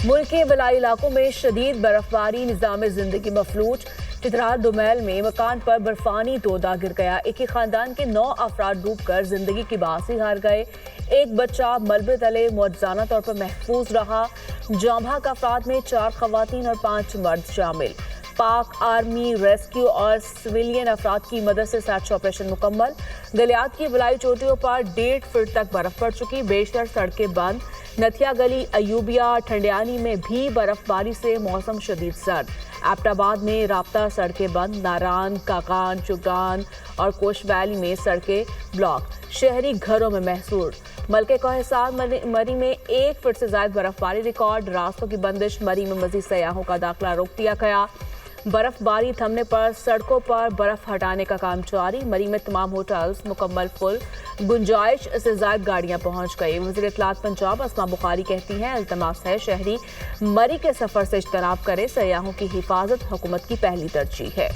मुल्क के बलाई इलाकों में शदीद बर्फबारी, निज़ाम जिंदगी मफलूज। चित्राल दुमैल में मकान पर बर्फानी तोदा गिर गया। एक ही खानदान के 9 अफराद डूबकर जिंदगी की बासी हार गए। एक बच्चा मलबे तले मुआवजाना तौर पर महफूज रहा। जांभा का अफराद में 4 खवातीन और 5 मर्द शामिल। पाक आर्मी, रेस्क्यू और सिविलियन अफराद की मदद से सर्च ऑपरेशन मुकम्मल। गलियात की बलाई चोटियों पर 1.5 फीट तक बर्फ पड़ चुकी। बेशतर सड़कें बंद। नथिया गली, अयूबिया, ठंडियानी में भी बर्फबारी से मौसम शदीद सर्द। एबटाबाद में राब्ता सड़कें बंद। नारान, काकान, चुगान और कोश वैली में सड़कें ब्लॉक। शहरी घरों में महसूर। मलके का हिसार मरी में 1 फीट से ज्यादा बर्फबारी रिकॉर्ड। रास्तों की बंदिश। मरी में मजीद सयाहों का दाखिला रोक दिया गया। बर्फबारी थमने पर सड़कों पर बर्फ हटाने का काम जारी। मरी में तमाम होटल्स मुकम्मल फुल। गुंजाइश से ज्यादा गाड़ियां पहुंच गई। वज़ीर इत्तलात पंजाब अस्मा बुखारी कहती हैं, इल्तमास है शहरी मरी के सफर से इज्तनाब करें। सयाहों की हिफाजत हुकूमत की पहली तरजीह है।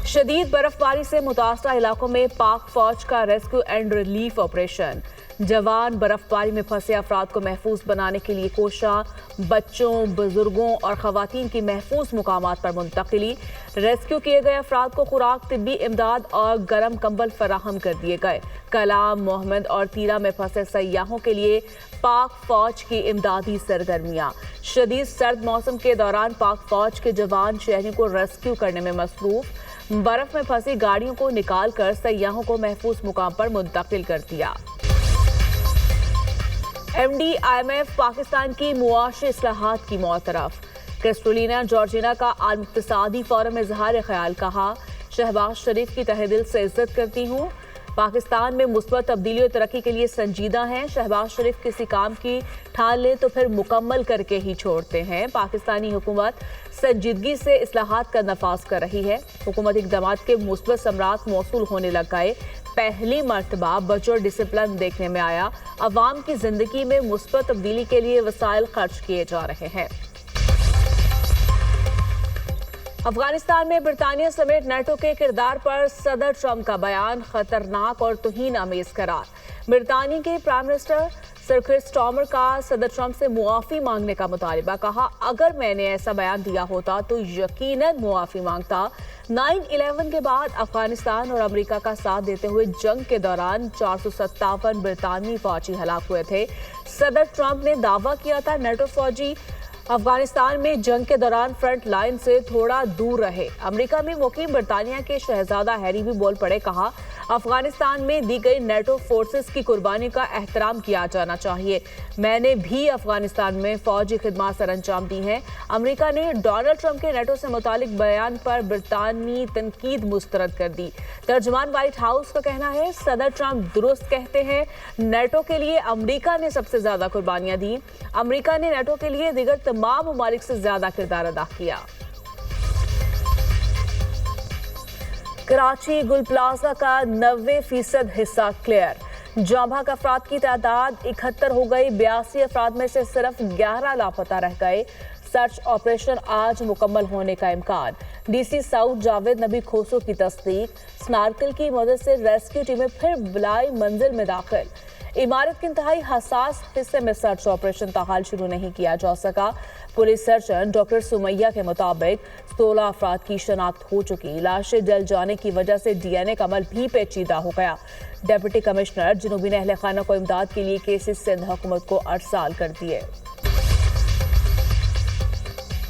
शदीद बर्फबारी से मुतासरा इलाकों में पाक फौज का रेस्क्यू एंड रिलीफ ऑपरेशन। जवान बर्फबारी में फंसे अफराद को महफूज बनाने के लिए कोशा। बच्चों, बुजुर्गों और खवातीन की महफूज मुकामात पर मुंतकिली। रेस्क्यू किए गए अफराद को खुराक, तिब्बी इमदाद और गर्म कंबल फराहम कर दिए गए। कलाम, मोहम्मद और तीरा में फंसे सयाहों के लिए पाक फौज की इमदादी सरगर्मियां। शदीद सर्द मौसम के दौरान पाक फौज के जवान शहरियों को रेस्क्यू करने में मसरूफ। बर्फ में फंसी गाड़ियों को निकाल कर सयाहों को महफूज मुकाम पर मुंतकिल कर दिया। MD-IMF पाकिस्तान की मुआशी इस्लाहात की मौतरफ। क्रिस्टोलिना जॉर्जिना का आलमी इक़्तिसादी फोरम में इज़हार ख्याल। कहा, शहबाज शरीफ की तहे दिल से इज्जत करती हूँ। पाकिस्तान में मुस्बत तब्दीली और तरक्की के लिए संजीदा हैं। शहबाज शरीफ किसी काम की ठान लें तो फिर मुकम्मल करके ही छोड़ते हैं। पाकिस्तानी हुकूमत संजीदगी से इस्लाहात का नफाज कर रही है। हुकूमती इक़दामात के मुस्बत समरात मौसूल होने लग गए। पहली मर्तबा बजट डिसिप्लिन देखने में आया। अवाम की जिंदगी में मुस्बत तब्दीली के लिए वसाइल खर्च किए जा रहे हैं। अफगानिस्तान में बरतानिया समेत नेटो के किरदार पर सदर ट्रंप का बयान खतरनाक और तौहीन आमेज करार। बरतानिया के prime minister sir Keir Starmer का सदर ट्रंप से मुआफ़ी मांगने का मुतालबा। कहा, अगर मैंने ऐसा बयान दिया होता तो यकीनन मुआफ़ी मांगता। 9/11 के बाद अफगानिस्तान और अमेरिका का साथ देते हुए जंग के दौरान 457 बरतानवी फौजी हलाक हुए थे। सदर ट्रंप ने दावा किया था नेटो फौजी अफगानिस्तान में जंग के दौरान फ्रंट लाइन से थोड़ा दूर रहे। अमेरिका में मुकीम बरतानिया के शहजादा हैरी भी बोल पड़े। कहा, अफगानिस्तान में दी गई नेटो फोर्सेस की कुर्बानी का एहतराम किया जाना चाहिए। मैंने भी अफगानिस्तान में फौजी खिदमत सर अंजाम दी हैं। अमेरिका ने डोनाल्ड ट्रंप के नेटो से मुतालिक बयान पर बरतानी तनकीद मुस्तरद कर दी। तर्जुमान व्हाइट हाउस का कहना है, सदर ट्रंप दुरुस्त कहते हैं। नेटो के लिए अमेरिका ने सबसे ज्यादा कुर्बानियां दी। अमेरिका ने नेटो के लिए दिगर तमाम ममालिक से ज्यादा किरदार अदा किया। कराची गुल प्लाजा का 90% हिस्सा क्लियर। जांभा का अफराद की तादाद 71 हो गई। 82 अफराद में से सिर्फ 11 लापता रह गए। सर्च ऑपरेशन आज मुकम्मल होने का इम्कान। DC साउथ जावेद नबी खोसो की तस्दीक। स्नार्कल की मदद से रेस्क्यू टीमें फिर बलाई मंजिल में दाखिल। इमारत के इंतहाई हसास हिस्से में सर्च ऑपरेशन ताहाल शुरू नहीं किया जा सका। पुलिस सर्जन डॉक्टर सुमैया के मुताबिक 16 अफराद की शनाख्त हो चुकी। लाशें जल जाने की वजह से DNA का अमल भी पेचीदा हो गया। डिप्टी कमिश्नर जनूबी अहल खाना को इमदाद के लिए केसेस सिंध हुकूमत को अरसाल कर दिए।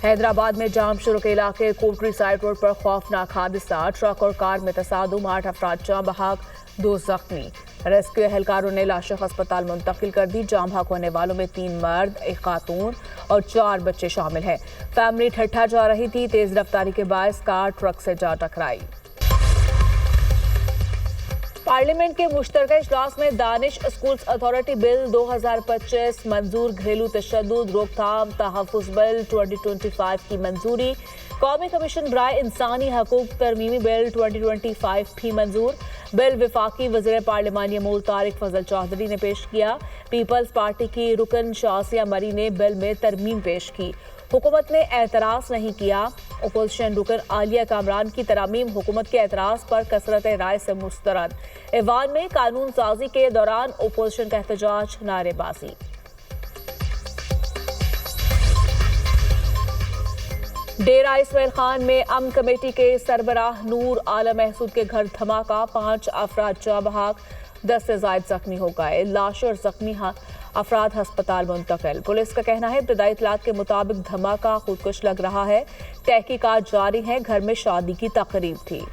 हैदराबाद में जाम शुरू के इलाके कोटरी साइड रोड पर खौफनाक हादसा। ट्रक और कार में तसादुम, 8 अफराद जाम बहक, 2 जख्मी। रेस्क्यू एहलकारों ने लाशें अस्पताल मुंतकिल कर दी। जाम बहक होने वालों में 3 मर्द, 1 खातून और 4 बच्चे शामिल हैं। फैमिली ठट्ठा जा रही थी। तेज रफ्तारी के बायस कार ट्रक से जा टकराई। पार्लियामेंट के मुश्तरका इजलास में दानिश स्कूल्स अथॉरिटी बिल 2025 मंजूर। घरेलू तशद्दुद रोकथाम तहफ़्फ़ुज़ बिल 2025 की मंजूरी। कौमी कमीशन बराए इंसानी हकूक तरमीमी बिल 2025 भी मंजूर। बिल विफाकी वज़ीर पार्लिमानी अमूर तारिक फजल चौधरी ने पेश किया। पीपल्स पार्टी की रुकन शासिया मरी ने बिल में तरमीम पेश की। हुकूमत ने एतराज़ नहीं किया। अपोजिशन रुकन आलिया कामरान की तरामीम हुकूमत के एतराज़ पर कसरत राय से मुस्तरद। ऐवान में कानून साजी के दौरान अपोजिशन का एहतजाज, नारेबाजी। डेरा इस्माइल खान में अमन कमेटी के सरबराह नूर आलम महसूद के घर धमाका, 5 अफराद जाँ बहक, 10 से ज्यादा जख्मी हो गए। लाश और जख्मी अफराद अस्पताल मुंतकिल। पुलिस का कहना है इब्तदाई इत्तलात के मुताबिक धमाका खुदकुश लग रहा है। तहकीकात जारी है। घर में शादी की तकरीब थी।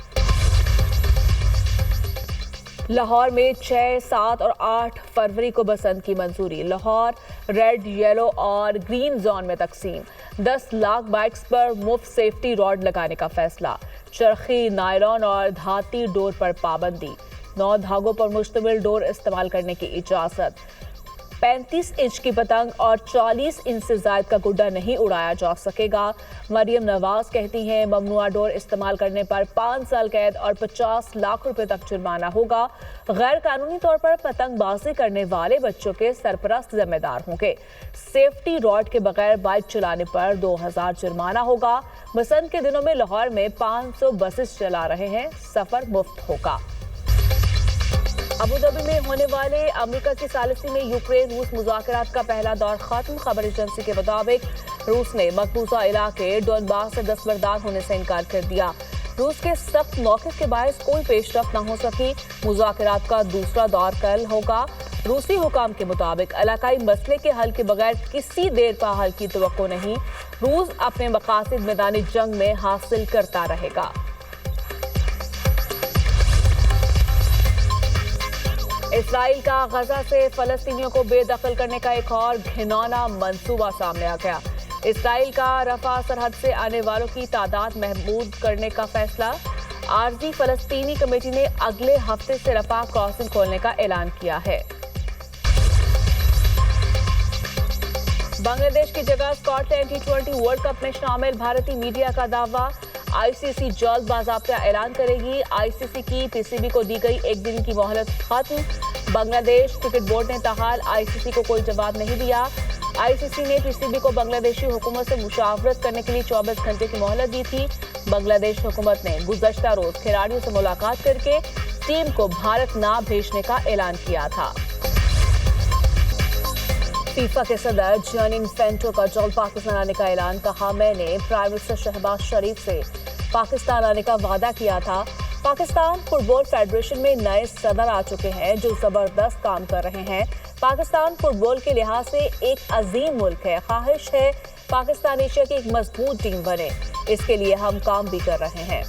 लाहौर में 6, 7 और 8 फरवरी को बसंत की मंजूरी। लाहौर रेड, येलो और ग्रीन जोन में तकसीम। 10 लाख बाइक्स पर मुफ्त सेफ्टी रॉड लगाने का फैसला। चरखी, नायलॉन और धाती डोर पर पाबंदी। 9 धागों पर मुश्तमिल डोर इस्तेमाल करने की इजाजत। 35 इंच की पतंग और 40 इंच से ज्यादा का गुड्डा नहीं उड़ाया जा सकेगा। मरियम नवाज कहती हैं ममनुआ डोर इस्तेमाल करने पर 5 साल कैद और 50 लाख रुपए तक जुर्माना होगा। गैर कानूनी तौर पर पतंगबाजी करने वाले बच्चों के सरपरस्त जिम्मेदार होंगे। सेफ्टी रॉड के बगैर बाइक चलाने पर 2000 जुर्माना होगा। बसंत के दिनों में लाहौर में 500 बसेस चला रहे हैं। सफर मुफ्त होगा। अबूधाबी में होने वाले अमेरिका की सालिसी में यूक्रेन रूस मुज़ाकरात का पहला दौर खत्म। खबर एजेंसी के मुताबिक रूस ने मकबूजा इलाके डोनबास से दस्तबरदार होने से इनकार कर दिया। रूस के सख्त मौक़िफ़ के बायस कोई पेशरफ्त न हो सकी। मुज़ाकरात का दूसरा दौर कल होगा। रूसी हुकाम के मुताबिक इलाकाई मसले के हल के बगैर किसी देर का हल की तवक्को नहीं। रूस अपने मकासद मैदानी जंग में हासिल करता रहेगा। इसराइल का गजा से फलस्तीनियों को बेदखल करने का एक और घिनौना मंसूबा सामने आ गया। इसराइल का रफा सरहद से आने वालों की तादाद महदूद करने का फैसला। आरजी फलस्तीनी कमेटी ने अगले हफ्ते से रफा क्रॉसिंग खोलने का ऐलान किया है। बांग्लादेश की जगह स्कॉटलैंड T20 वर्ल्ड कप में शामिल भारतीय मीडिया का दावा। आईसीसी जल्द बाज़ाब्ता ऐलान करेगी। आईसीसी की पीसीबी को दी गई 1 दिन की मोहलत खत्म। बांग्लादेश क्रिकेट बोर्ड ने ताहाल आईसीसी को कोई जवाब नहीं दिया। आईसीसी ने पीसीबी को बांग्लादेशी हुकूमत से मुशावरत करने के लिए 24 घंटे की मोहलत दी थी। बांग्लादेश हुकूमत ने गुज़श्ता रोज खिलाड़ियों से मुलाकात करके टीम को भारत न भेजने का ऐलान किया था। फीफा के सदर जियानी इन्फेंटो का जल्द पाकिस्तान आने का ऐलान। कहा, मैंने प्राइम मिनिस्टर शहबाज शरीफ से पाकिस्तान आने का वादा किया था। पाकिस्तान फुटबॉल फेडरेशन में नए सदर आ चुके हैं जो जबरदस्त काम कर रहे हैं। पाकिस्तान फुटबॉल के लिहाज से एक अजीम मुल्क है। ख्वाहिश है पाकिस्तान एशिया की एक मजबूत टीम बने। इसके लिए हम काम भी कर रहे हैं।